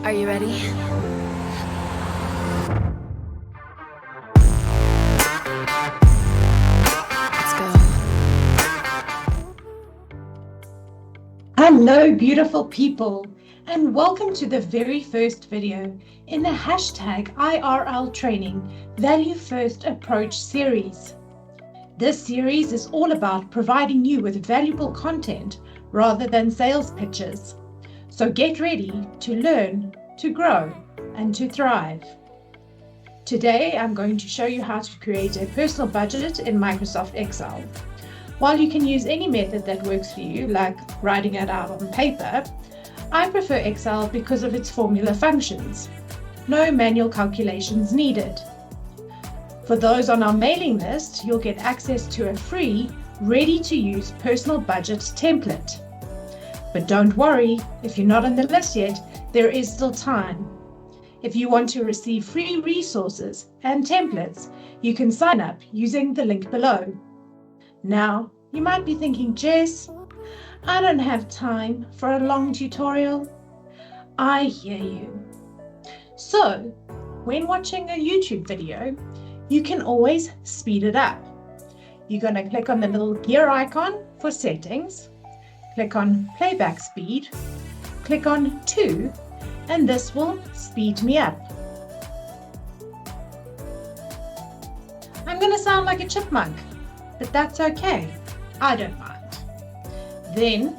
Are you ready? Let's go. Hello, beautiful people, and welcome to the very first video in the #IRL Training Value First Approach series. This series is all about providing you with valuable content rather than sales pitches. So get ready to learn, to grow, and to thrive. Today, I'm going to show you how to create a personal budget in Microsoft Excel. While you can use any method that works for you, like writing it out on paper, I prefer Excel because of its formula functions. No manual calculations needed. For those on our mailing list, you'll get access to a free, ready-to-use personal budget template. But don't worry, if you're not on the list yet, there is still time. If you want to receive free resources and templates, you can sign up using the link below. Now, you might be thinking, Jess, I don't have time for a long tutorial. I hear you. So, when watching a YouTube video, you can always speed it up. You're going to click on the little gear icon for settings, click on playback speed, click on 2, and this will speed me up. I'm going to sound like a chipmunk, but that's okay. I don't mind. Then,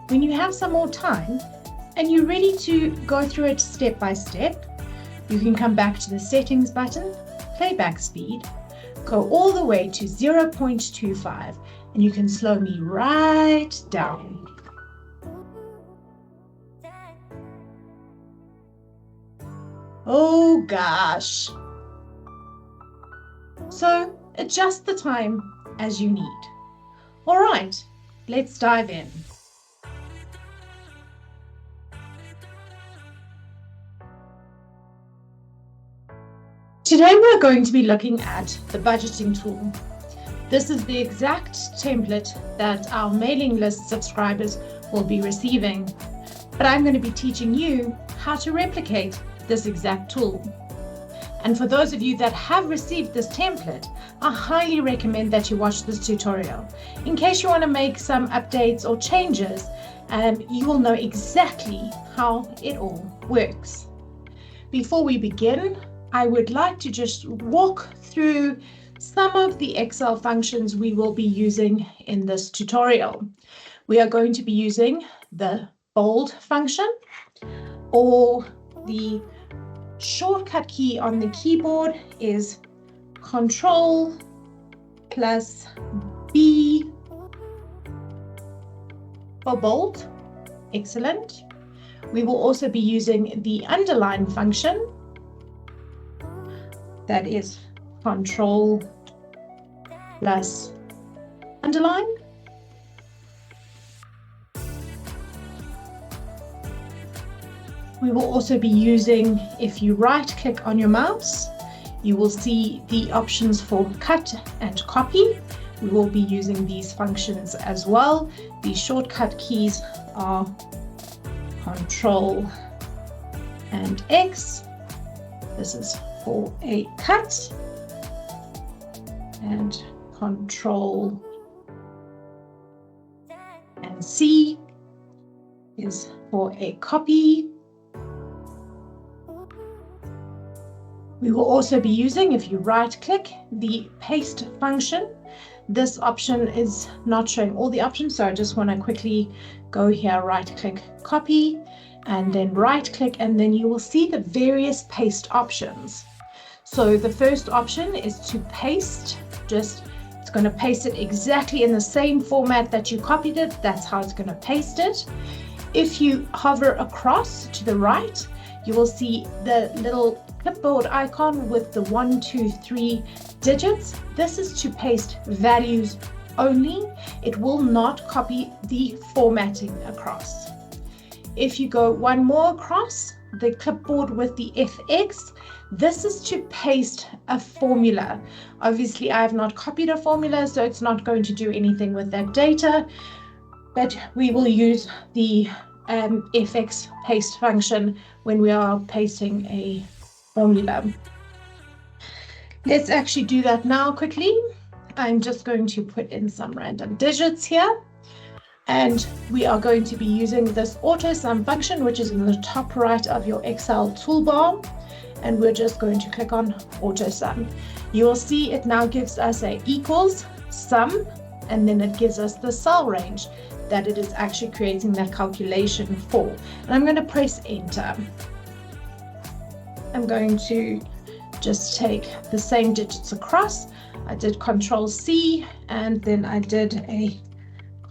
when you have some more time and you're ready to go through it step by step, you can come back to the settings button, playback speed, go all the way to 0.25, and you can slow me right down. Oh gosh. So adjust the time as you need. All right, let's dive in. Today we're going to be looking at the budgeting tool. This is the exact template that our mailing list subscribers will be receiving, but I'm going to be teaching you how to replicate this exact tool. And for those of you that have received this template, I highly recommend that you watch this tutorial. In case you want to make some updates or changes, you will know exactly how it all works. Before we begin, I would like to just walk through some of the Excel functions we will be using in this tutorial. We are going to be using the bold function, or the shortcut key on the keyboard is Control plus B for bold. Excellent. We will also be using the underline function. That is Control plus underline. We will also be using, if you right click on your mouse, you will see the options for cut and copy. We will be using these functions as well. The shortcut keys are Control and X. This is for a cut, and Control and C is for a copy. We will also be using, if you right click, the paste function. This option is not showing all the options, so I just want to quickly go here, right click, copy, and then right click, and then you will see the various paste options. So the first option is to paste. It's going to paste it exactly in the same format that you copied it. That's how it's going to paste it. If you hover across to the right, you will see the little clipboard icon with the 1, 2, 3 digits. This is to paste values only. It will not copy the formatting across. If you go one more across, the clipboard with the FX, this is to paste a formula. Obviously, I have not copied a formula, so it's not going to do anything with that data, but we will use the fx paste function when we are pasting a formula. Let's actually do that now quickly. I'm just going to put in some random digits here. And we are going to be using this auto sum function, which is in the top right of your Excel toolbar. And we're just going to click on auto sum. You will see it now gives us a equals sum, and then it gives us the cell range that it is actually creating that calculation for. And I'm going to press enter. I'm going to just take the same digits across. I did Control C, and then I did a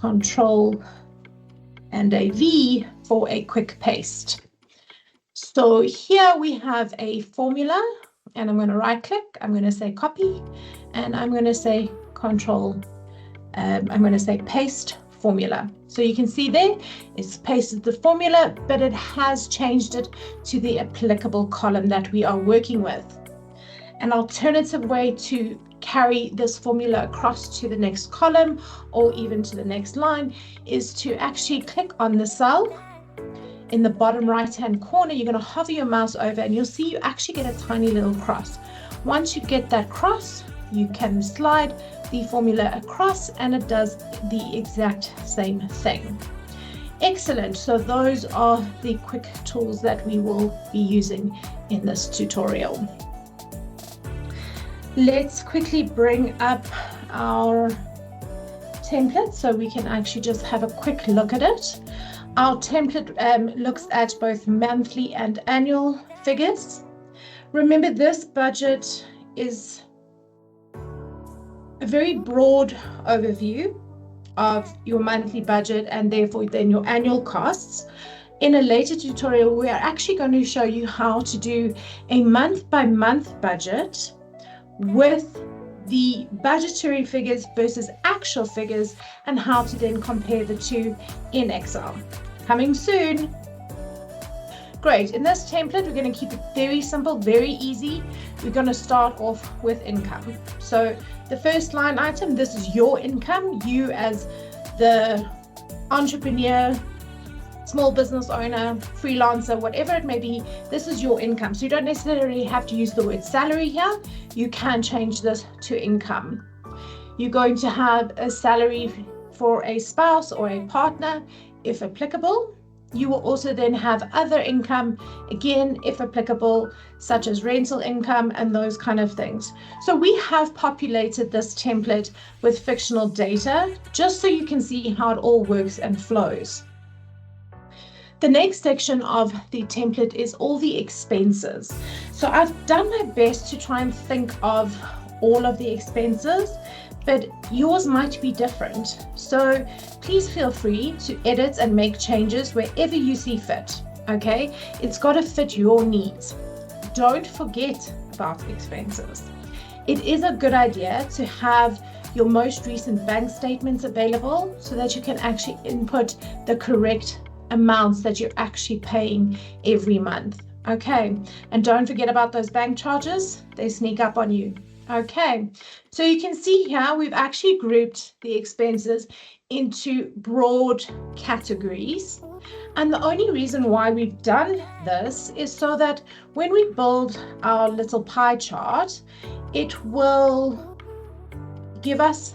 Control and a V for a quick paste. So here we have a formula, and I'm going to right click, I'm going to say copy, and I'm going to say Control, I'm going to say paste formula. So you can see there, it's pasted the formula, but it has changed it to the applicable column that we are working with. An alternative way to carry this formula across to the next column or even to the next line is to actually click on the cell in the bottom right hand corner. You're going to hover your mouse over and you'll see you actually get a tiny little cross. Once you get that cross, you can slide the formula across and it does the exact same thing. Excellent. So those are the quick tools that we will be using in this tutorial. Let's quickly bring up our template so we can actually just have a quick look at it. Our template looks at both monthly and annual figures. Remember, this budget is a very broad overview of your monthly budget and therefore then your annual costs. In a later tutorial, we are actually going to show you how to do a month-by-month budget with the budgetary figures versus actual figures and how to then compare the two in Excel. Coming soon. Great. In this template, we're going to keep it very simple, very easy. We're going to start off with income. So the first line item, this is your income. You as the entrepreneur, small business owner, freelancer, whatever it may be, this is your income. So you don't necessarily have to use the word salary here. You can change this to income. You're going to have a salary for a spouse or a partner, if applicable. You will also then have other income, again, if applicable, such as rental income and those kind of things. So we have populated this template with fictional data, just so you can see how it all works and flows. The next section of the template is all the expenses. So I've done my best to try and think of all of the expenses, but yours might be different. So please feel free to edit and make changes wherever you see fit, okay? It's got to fit your needs. Don't forget about expenses. It is a good idea to have your most recent bank statements available so that you can actually input the correct amounts that you're actually paying every month, okay? And don't forget about those bank charges. They sneak up on you. Okay, so you can see here we've actually grouped the expenses into broad categories. And the only reason why we've done this is so that when we build our little pie chart, it will give us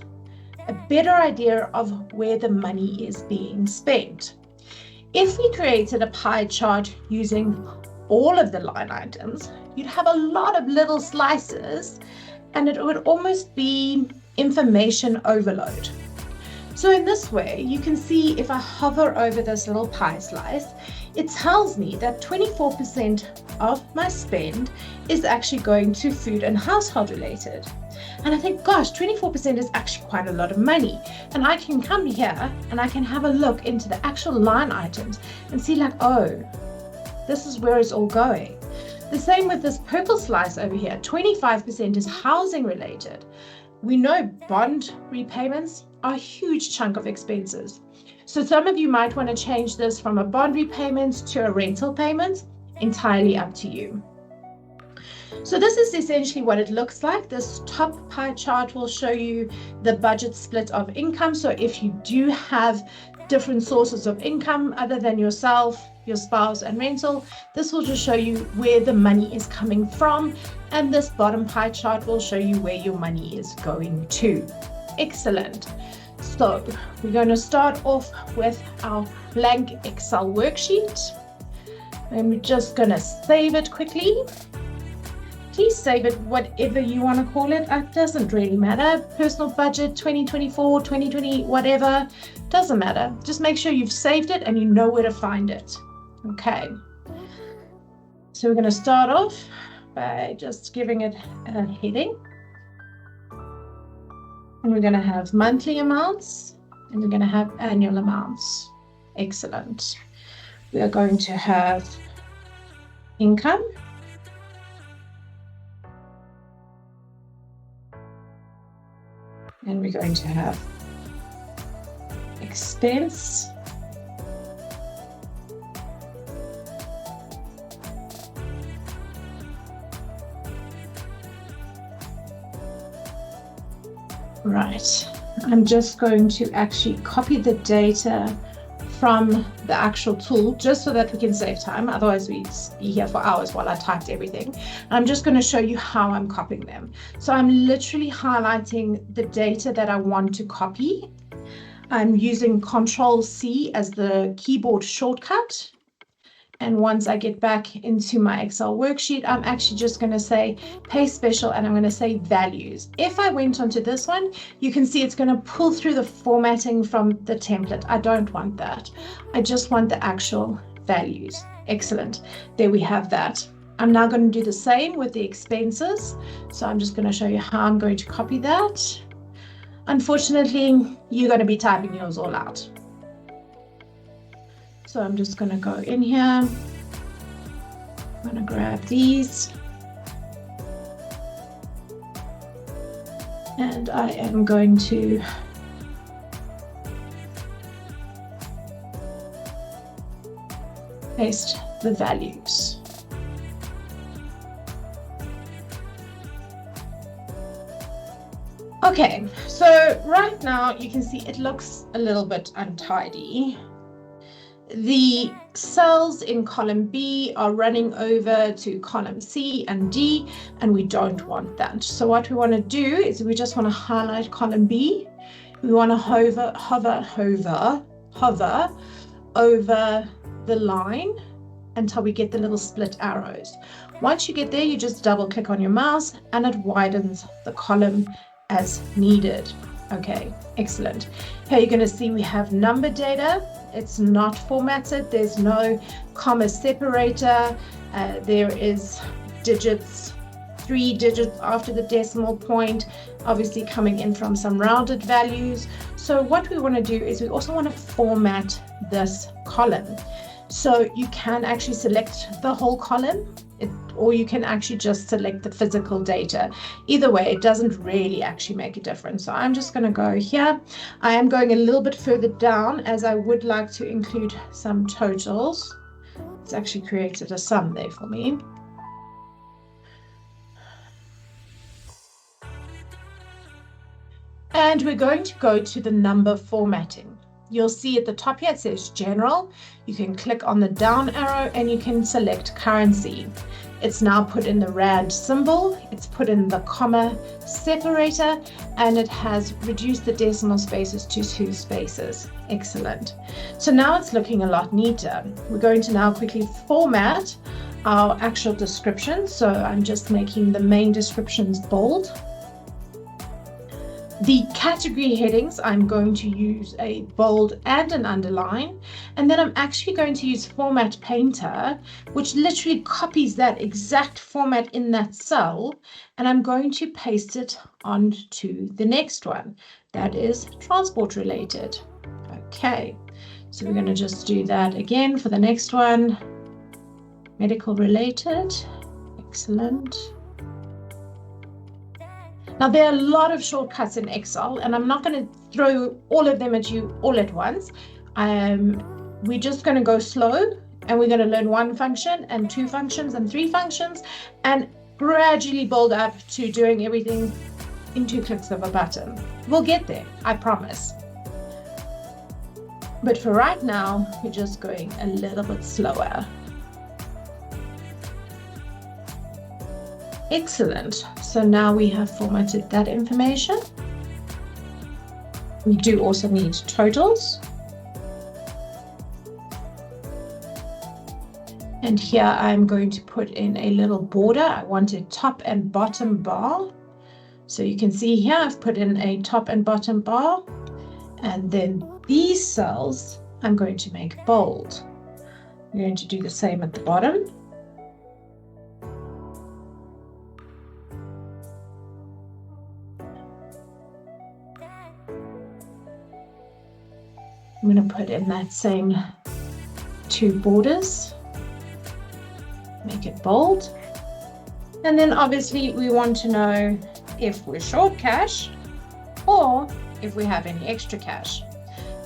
a better idea of where the money is being spent. If we created a pie chart using all of the line items, you'd have a lot of little slices and it would almost be information overload. So in this way, you can see if I hover over this little pie slice, it tells me that 24% of my spend is actually going to food and household related. And I think, gosh, 24% is actually quite a lot of money. And I can come here and I can have a look into the actual line items and see like, oh, this is where it's all going. The same with this purple slice over here, 25% is housing related. We know bond repayments are a huge chunk of expenses. So some of you might want to change this from a bond repayment to a rental payment, entirely up to you. So this is essentially what it looks like. This top pie chart will show you the budget split of income. So if you do have different sources of income other than yourself, your spouse, and rental. This will just show you where the money is coming from, and this bottom pie chart will show you where your money is going to. Excellent. So we're going to start off with our blank Excel worksheet, and we're just going to save it quickly. Please save it whatever you want to call it. It doesn't really matter. Personal budget 2024, 2020, whatever, doesn't matter. Just make sure you've saved it and you know where to find it. Okay. So we're going to start off by just giving it a heading. And we're going to have monthly amounts and we're going to have annual amounts. Excellent. We are going to have income. And we're going to have expense. Right, I'm just going to actually copy the data from the actual tool just so that we can save time. Otherwise we'd be here for hours while I typed everything. I'm just going to show you how I'm copying them. So I'm literally highlighting the data that I want to copy. I'm using Control-C as the keyboard shortcut. And once I get back into my Excel worksheet, I'm actually just going to say paste special and I'm going to say values. If I went onto this one, you can see it's going to pull through the formatting from the template. I don't want that. I just want the actual values. Excellent. There we have that. I'm now going to do the same with the expenses. So I'm just going to show you how I'm going to copy that. Unfortunately, you're going to be typing yours all out. So I'm just going to go in here. I'm going to grab these. And I am going to paste the values. Okay, so right now you can see it looks a little bit untidy. The cells in column B are running over to column C and D, and we don't want that. So what we want to do is we just want to highlight column B. We want to hover over the line until we get the little split arrows. Once you get there, you just double click on your mouse and it widens the column as needed. Okay, excellent. Here you're going to see we have number data. It's not formatted. There's no comma separator. There is digits, 3 digits after the decimal point, obviously coming in from some rounded values. So what we want to do is we also want to format this column. So you can actually select the whole column, or you can actually just select the physical data. Either way, it doesn't really actually make a difference. So I'm just going to go here. I am going a little bit further down as I would like to include some totals. It's actually created a sum there for me. And we're going to go to the number formatting. You'll see at the top here it says General. You can click on the down arrow and you can select Currency. It's now put in the rand symbol, it's put in the comma separator, and it has reduced the decimal spaces to 2 spaces. Excellent. So now it's looking a lot neater. We're going to now quickly format our actual description. So I'm just making the main descriptions bold. The category headings, I'm going to use a bold and an underline, and then I'm actually going to use Format Painter, which literally copies that exact format in that cell, and I'm going to paste it onto the next one. That is transport related. Okay, so we're going to just do that again for the next one. Medical related. Excellent. Now, there are a lot of shortcuts in Excel, and I'm not going to throw all of them at you all at once. We're just going to go slow, and we're going to learn 1 function and 2 functions and 3 functions, and gradually build up to doing everything in 2 clicks of a button. We'll get there, I promise. But for right now, we're just going a little bit slower. Excellent. So now we have formatted that information. We do also need totals. And here I'm going to put in a little border. I want a top and bottom bar. So you can see here I've put in a top and bottom bar. And then these cells I'm going to make bold. I'm going to do the same at the bottom. I'm going to put in that same 2 borders. Make it bold. And then obviously we want to know if we're short cash or if we have any extra cash.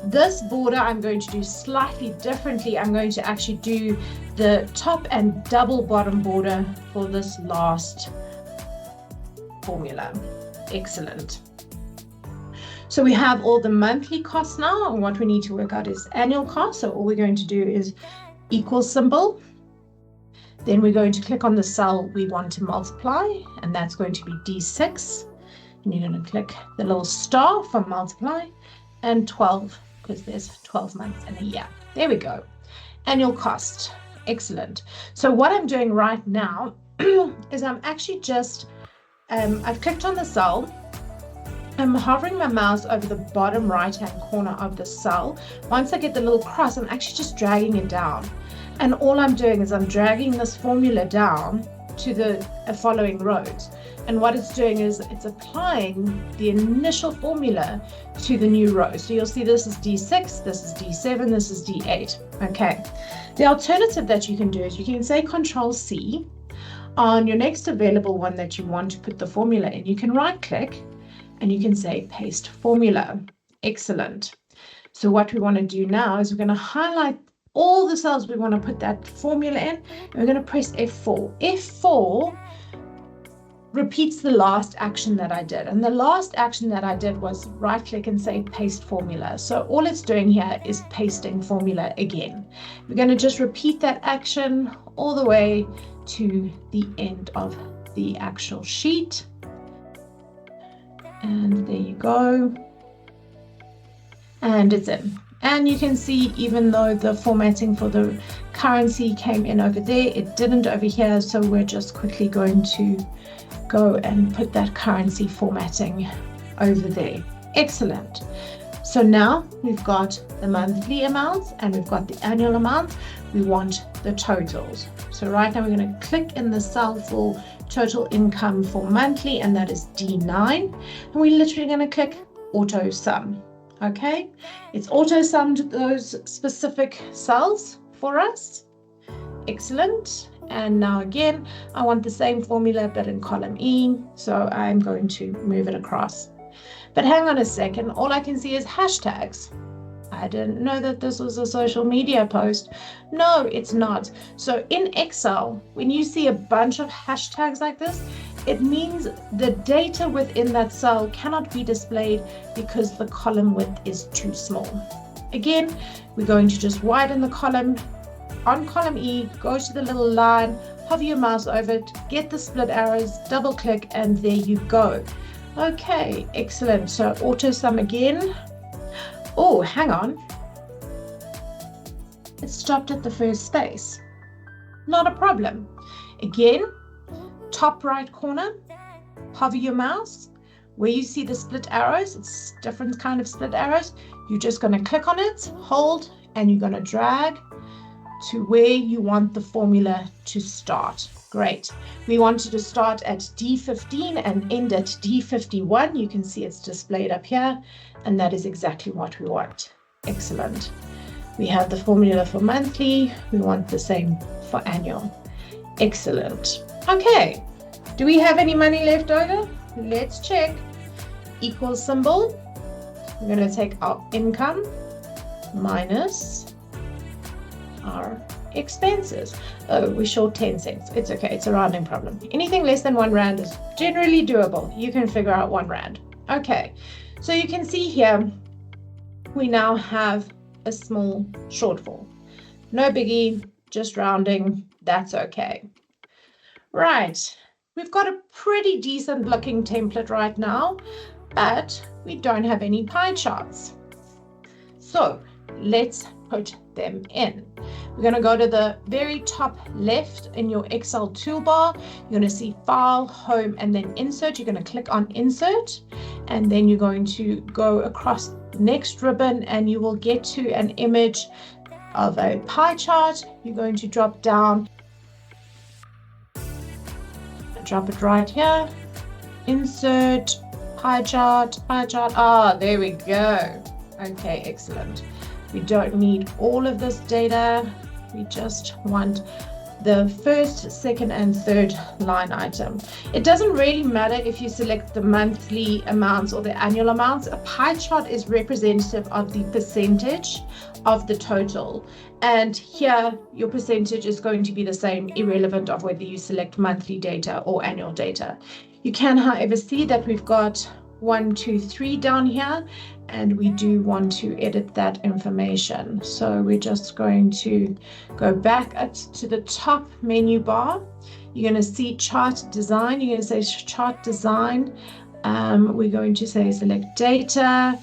This border I'm going to do slightly differently. I'm going to actually do the top and double bottom border for this last formula. Excellent. So we have all the monthly costs now, and what we need to work out is annual cost. So all we're going to do is equal symbol. Then we're going to click on the cell we want to multiply, and that's going to be D6. And you're going to click the little star for multiply, and 12, because there's 12 months in a year. There we go. Annual cost. Excellent. So what I'm doing right now is I'm actually just, I've clicked on the cell. I'm hovering my mouse over the bottom right-hand corner of the cell. Once I get the little cross, I'm actually just dragging it down. And all I'm doing is I'm dragging this formula down to the following rows. And what it's doing is it's applying the initial formula to the new row. So you'll see this is D6, this is D7, this is D8. Okay. The alternative that you can do is you can say Control C on your next available one that you want to put the formula in. You can right click and you can say paste formula. Excellent. So what we want to do now is we're going to highlight all the cells we want to put that formula in, and we're going to press F4. F4 repeats the last action that I did, and the last action that I did was right click and say paste formula. So all it's doing here is pasting formula again. We're going to just repeat that action all the way to the end of the actual sheet. And there you go. And it's in. And you can see even though the formatting for the currency came in over there, it didn't over here. So we're just quickly going to go and put that currency formatting over there. Excellent. So now we've got the monthly amounts and we've got the annual amounts. We want the totals. So right now we're going to click in the cell for total income for monthly, and that is D9. And we're literally going to click auto sum. Okay, it's auto summed those specific cells for us. Excellent. And now again, I want the same formula but in column E, so I'm going to move it across. But hang on a second, all I can see is hashtags. I didn't know that this was a social media post. No, it's not. So in Excel, when you see a bunch of hashtags like this, it means the data within that cell cannot be displayed because the column width is too small. Again, we're going to just widen the column. On column E, go to the little line, hover your mouse over it, get the split arrows, double click, and there you go. Okay, excellent. So auto sum again. Oh, hang on. It stopped at the first space. Not a problem. Again, top right corner, hover your mouse. Where you see the split arrows, it's different kind of split arrows. You're just going to click on it, hold, and you're going to drag to where you want the formula to start. Great. We wanted to start at D15 and end at D51. You can see it's displayed up here, and that is exactly what we want. Excellent. We have the formula for monthly. We want the same for annual. Excellent. Okay. Do we have any money left over? Let's check. Equal symbol. We're going to take our income minus our expenses. Oh, we're short 10 cents. It's okay. It's a rounding problem. Anything less than R1 is generally doable. You can figure out R1. Okay. So you can see here, we now have a small shortfall. No biggie, just rounding, that's okay. Right, we've got a pretty decent looking template right now, but we don't have any pie charts. So let's put them in. We're going to go to the very top left in your Excel toolbar. You're going to see File, Home, and then Insert. You're going to click on Insert, and then you're going to go across the next ribbon, and you will get to an image of a pie chart. You're going to drop down, drop it right here, Insert, pie chart, pie chart. Ah, there we go. Okay, excellent. We don't need all of this data. We just want the first, second, and third line item. It doesn't really matter if you select the monthly amounts or the annual amounts. A pie chart is representative of the percentage of the total. And here, your percentage is going to be the same, irrelevant of whether you select monthly data or annual data. You can, however, see that we've got 1, 2, 3 down here, and we do want to edit that information. So we're just going to go back to the top menu bar. You're going to see chart design. You're going to say chart design. We're going to say select data,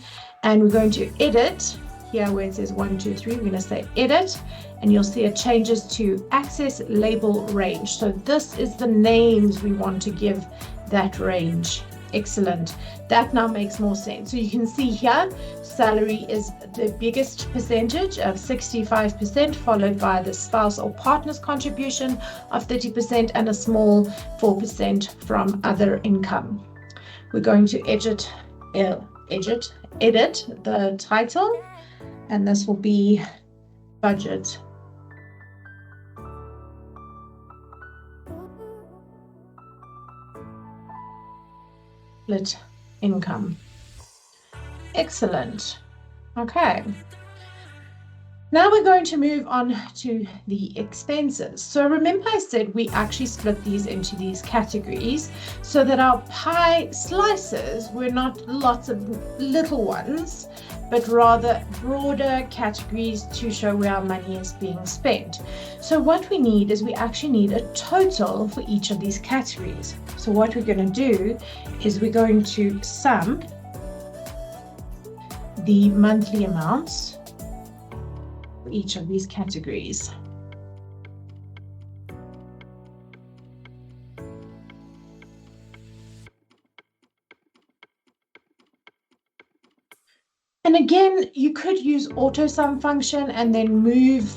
and we're going to edit here where it says 1, 2, 3. We're going to say edit, and you'll see it changes to access label range. So this is the names we want to give that range. Excellent. That now makes more sense. So you can see here, salary is the biggest percentage of 65%, followed by the spouse or partner's contribution of 30% and a small 4% from other income. We're going to edit the title, and this will be budget. Split income. Excellent. Okay. Now we're going to move on to the expenses. So remember I said we actually split these into these categories so that our pie slices were not lots of little ones, but rather broader categories to show where our money is being spent. So what we need is we actually need a total for each of these categories. So what we're going to do is we're going to sum the monthly amounts for each of these categories. And again, you could use auto sum function and then move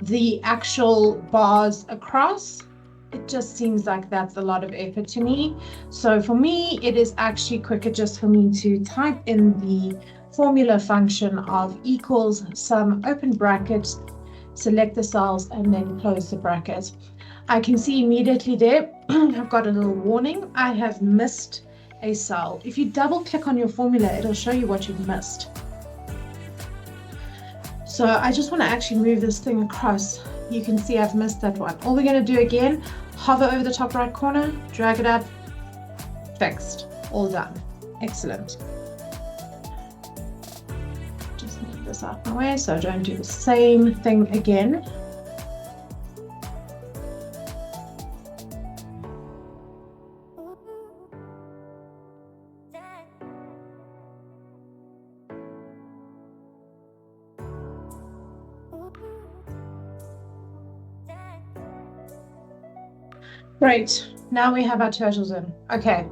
the actual bars across. It just seems like that's a lot of effort to me. So for me, it is actually quicker just for me to type in the formula function of equals sum, open bracket, select the cells, and then close the bracket. I can see immediately there, I've got a little warning. I have missed a cell. If you double click on your formula, it'll show you what you've missed. So I just want to actually move this thing across. You can see I've missed that one. All we're going to do again, hover over the top right corner, drag it up, fixed, all done. Excellent. Just move this out my way so I don't do the same thing again. Great, now we have our totals in. Okay,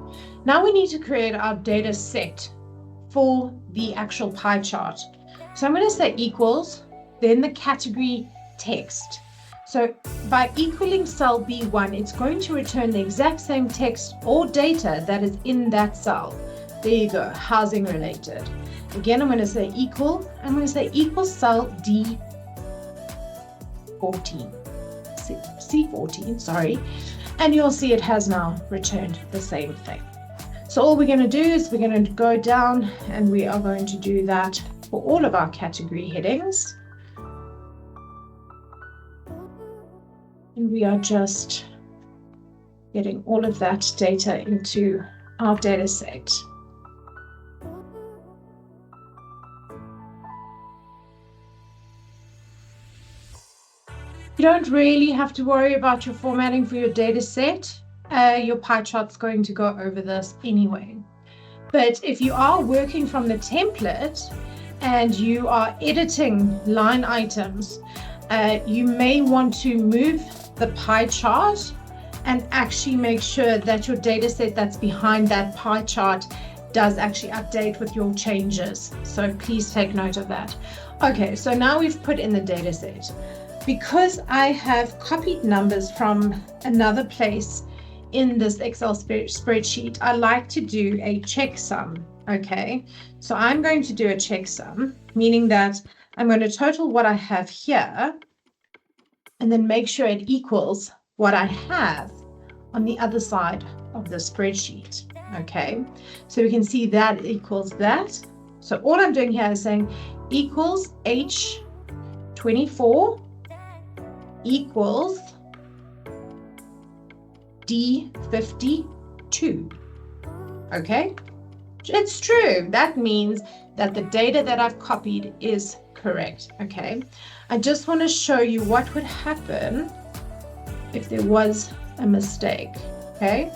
now we need to create our data set for the actual pie chart. So I'm going to say equals, then the category text. So by equaling cell B1, it's going to return the exact same text or data that is in that cell. There you go, housing related. Again, I'm going to say equal. I'm going to say equal cell D14. C14, sorry. And you'll see it has now returned the same thing. So all we're going to do is we're going to go down and we are going to do that for all of our category headings. And we are just getting all of that data into our data set. You don't really have to worry about your formatting for your data set. Your pie chart's going to go over this anyway. But if you are working from the template and you are editing line items, you may want to move the pie chart and actually make sure that your data set that's behind that pie chart does actually update with your changes. So please take note of that. Okay, so now we've put in the data set. Because I have copied numbers from another place in this Excel spreadsheet, I like to do a checksum. Okay, so I'm going to do a checksum, meaning that I'm going to total what I have here and then make sure it equals what I have on the other side of the spreadsheet. Okay, so we can see that equals that. So all I'm doing here is saying equals H24 equals D52. Okay, it's true. That means that the data that I've copied is correct. Okay, I just want to show you what would happen if there was a mistake. Okay,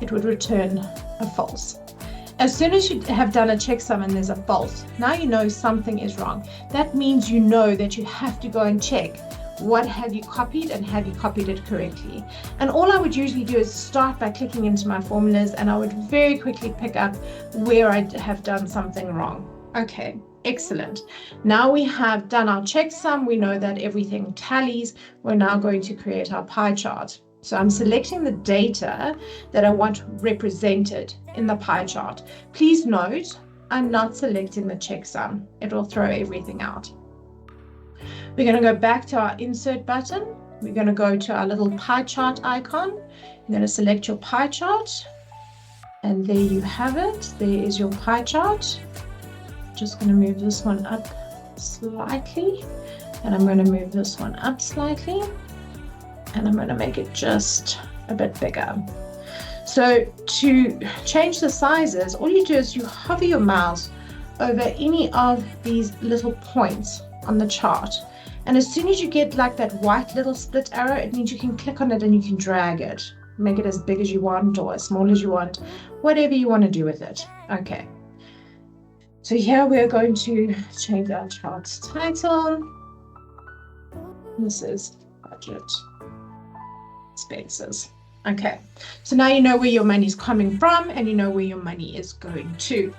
it would return a false. As soon as you have done a checksum and there's a false, now you know something is wrong. That means you know that you have to go and check what have you copied and have you copied it correctly. And all I would usually do is start by clicking into my formulas, and I would very quickly pick up where I have done something wrong. Okay, excellent. Now we have done our checksum. We know that everything tallies. We're now going to create our pie chart. So I'm selecting the data that I want represented in the pie chart. Please note, I'm not selecting the checksum. It will throw everything out. We're going to go back to our insert button. We're going to go to our little pie chart icon. You're going to select your pie chart. And there you have it. There is your pie chart. Just going to move this one up slightly. And I'm going to move this one up slightly. And I'm going to make it just a bit bigger. So to change the sizes, all you do is you hover your mouse over any of these little points on the chart. And as soon as you get like that white little split arrow, it means you can click on it and you can drag it. Make it as big as you want or as small as you want, whatever you want to do with it. Okay. So here we're going to change our chart's title. This is budget expenses. Okay, so now you know where your money is coming from and you know where your money is going to.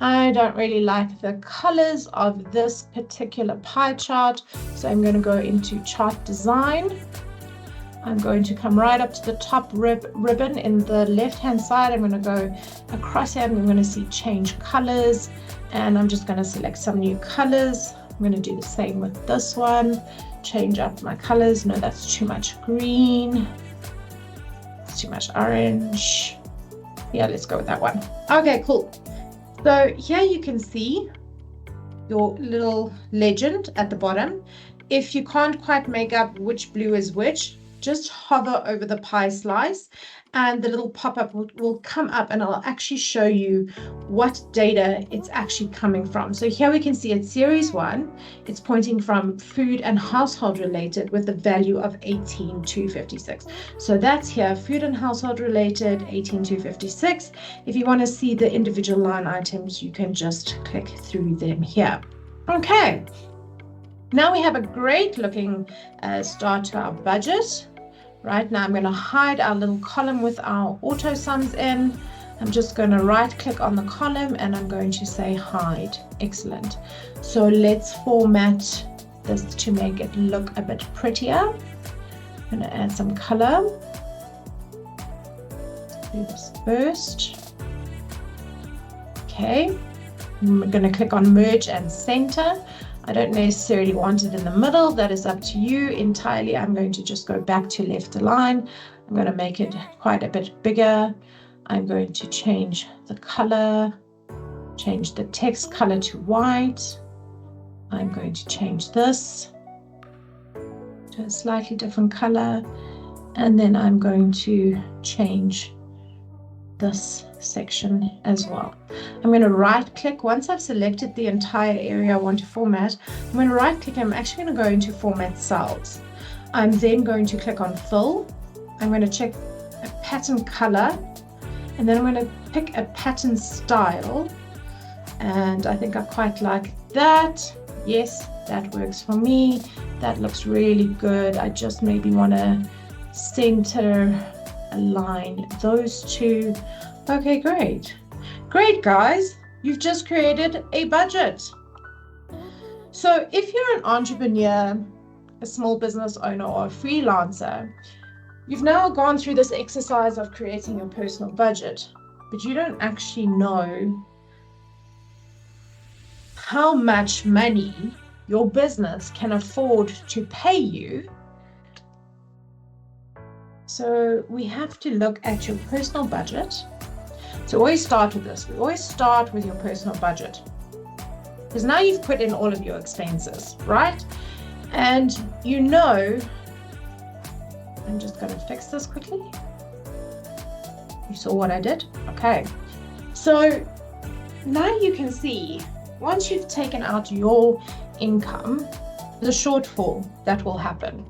I don't really like the colors of this particular pie chart, so I'm going to go into chart design. I'm going to come right up to the top ribbon in the left hand side. I'm going to go across here and I'm going to see change colors, and I'm just going to select some new colors. I'm going to do the same with this one. Change up my colors. No, that's too much green. It's too much orange. Yeah, let's go with that one. Okay, cool. So here you can see your little legend at the bottom. If you can't quite make up which blue is which, just hover over the pie slice and the little pop-up will come up and I'll actually show you what data it's actually coming from. So here we can see it's series 1. It's pointing from food and household related with the value of 18,256. So that's here, food and household related, 18,256. If you want to see the individual line items, you can just click through them here. Okay, now we have a great looking start to our budget. Right now I'm going to hide our little column with our auto sums in. I'm just going to right click on the column and I'm going to say hide. Excellent. So let's format this to make it look a bit prettier. I'm going to add some color. Do this first. Okay. I'm going to click on merge and center. I don't necessarily want it in the middle. That is up to you entirely. I'm going to just go back to left align. I'm going to make it quite a bit bigger. I'm going to change the color, change the text color to white. I'm going to change this to a slightly different color. And then I'm going to change this section as well. I'm going to right click. Once I've selected the entire area I want to format, I'm going to right click. I'm actually going to go into format cells. I'm then going to click on fill. I'm going to check a pattern color, and then I'm going to pick a pattern style, and I think I quite like that. Yes, that works for me. That looks really good. I just maybe want to center align those two. Okay, great. Great, guys. You've just created a budget. So if you're an entrepreneur, a small business owner, or a freelancer, you've now gone through this exercise of creating your personal budget, but you don't actually know how much money your business can afford to pay you. So we have to look at your personal budget. So always start with this. We always start with your personal budget, because now you've put in all of your expenses, right? And you know, I'm just going to fix this quickly. You saw what I did? Okay. So now you can see, once you've taken out your income, the shortfall that will happen.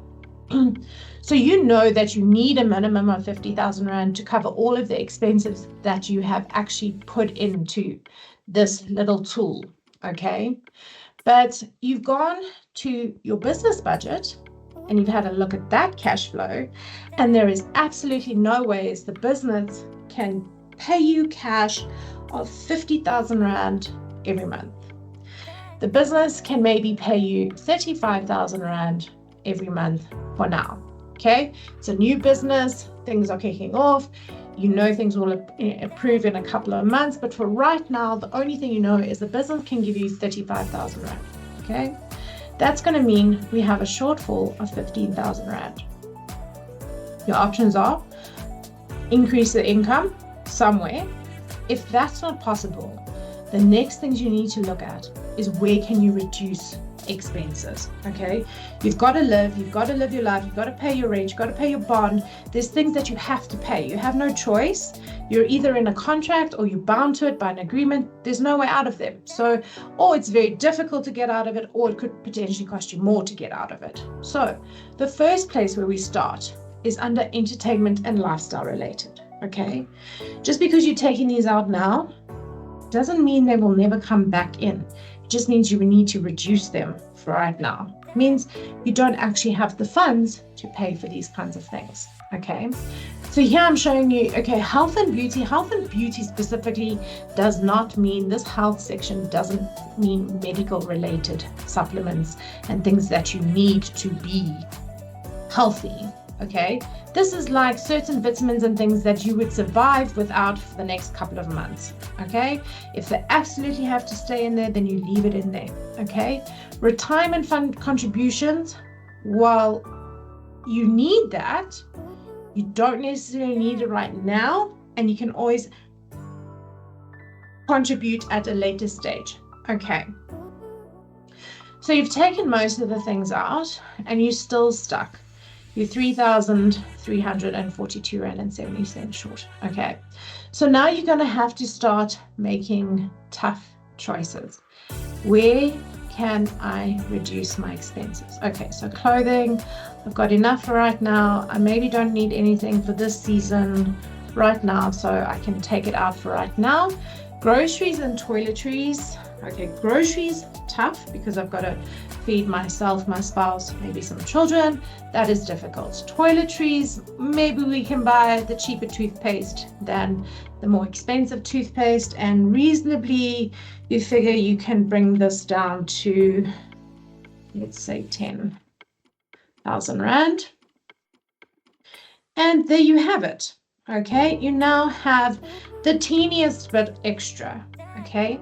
So you know that you need a minimum of 50,000 Rand to cover all of the expenses that you have actually put into this little tool, okay? But you've gone to your business budget and you've had a look at that cash flow, and there is absolutely no ways the business can pay you cash of 50,000 Rand every month. The business can maybe pay you 35,000 Rand every month for now. Okay, it's a new business, things are kicking off, you know things will improve in a couple of months, but for right now, the only thing you know is the business can give you 35,000 Rand. Okay, that's going to mean we have a shortfall of 15,000 Rand. Your options are increase the income somewhere. If that's not possible, the next things you need to look at is where can you reduce expenses. Okay, you've got to live your life, you've got to pay your rent, you've got to pay your bond. There's things that you have to pay. You have no choice. You're either in a contract or you're bound to it by an agreement. There's no way out of them. So, or it's very difficult to get out of it, or it could potentially cost you more to get out of it. So the first place where we start is under entertainment and lifestyle related. Okay, just because you're taking these out now doesn't mean they will never come back in. It just means you need to reduce them for right now. It means you don't actually have the funds to pay for these kinds of things. Okay, so here I'm showing you, okay, health and beauty specifically does not mean, this health section doesn't mean medical related supplements and things that you need to be healthy. Okay, this is like certain vitamins and things that you would survive without for the next couple of months. Okay, if they absolutely have to stay in there, then you leave it in there. Okay, retirement fund contributions, while you need that, you don't necessarily need it right now, and you can always contribute at a later stage. Okay, so you've taken most of the things out and you're still stuck. You're 3,342 Rand and 70 cents short. Okay, so now you're going to have to start making tough choices. Where can I reduce my expenses? Okay, so clothing, I've got enough for right now. I maybe don't need anything for this season right now, so I can take it out for right now. Groceries and toiletries. Okay, groceries, tough because I've got to feed myself, my spouse, maybe some children. That is difficult. Toiletries, maybe we can buy the cheaper toothpaste than the more expensive toothpaste, and reasonably you figure you can bring this down to, let's say, 10,000 Rand. And there you have it. Okay, you now have the teeniest bit extra. Okay,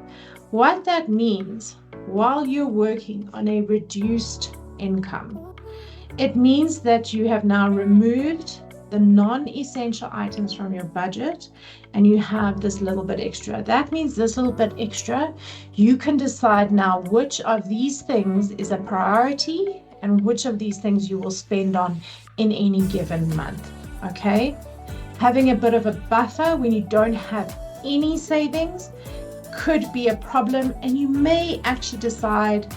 what that means while you're working on a reduced income, it means that you have now removed the non-essential items from your budget and you have this little bit extra. That means this little bit extra, you can decide now which of these things is a priority and which of these things you will spend on in any given month. Okay, Having a bit of a buffer when you don't have any savings could be a problem, and you may actually decide,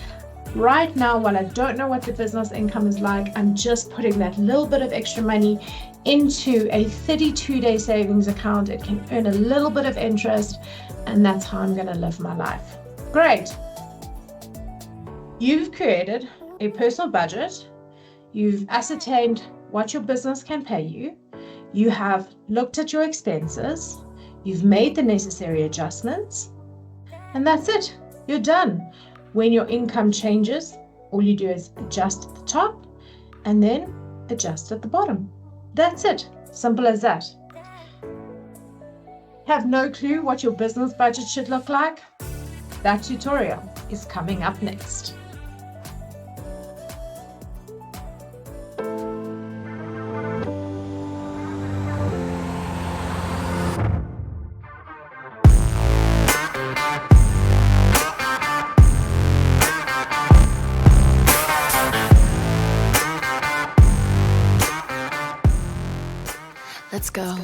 right now, while I don't know what the business income is like, I'm just putting that little bit of extra money into a 32-day savings account. It can earn a little bit of interest, and that's how I'm going to live my life. Great. You've created a personal budget. You've ascertained what your business can pay you. You have looked at your expenses. You've made the necessary adjustments. And that's it. You're done. When your income changes, all you do is adjust at the top and then adjust at the bottom. That's it. Simple as that. Have no clue what your business budget should look like? That tutorial is coming up next. Let's go.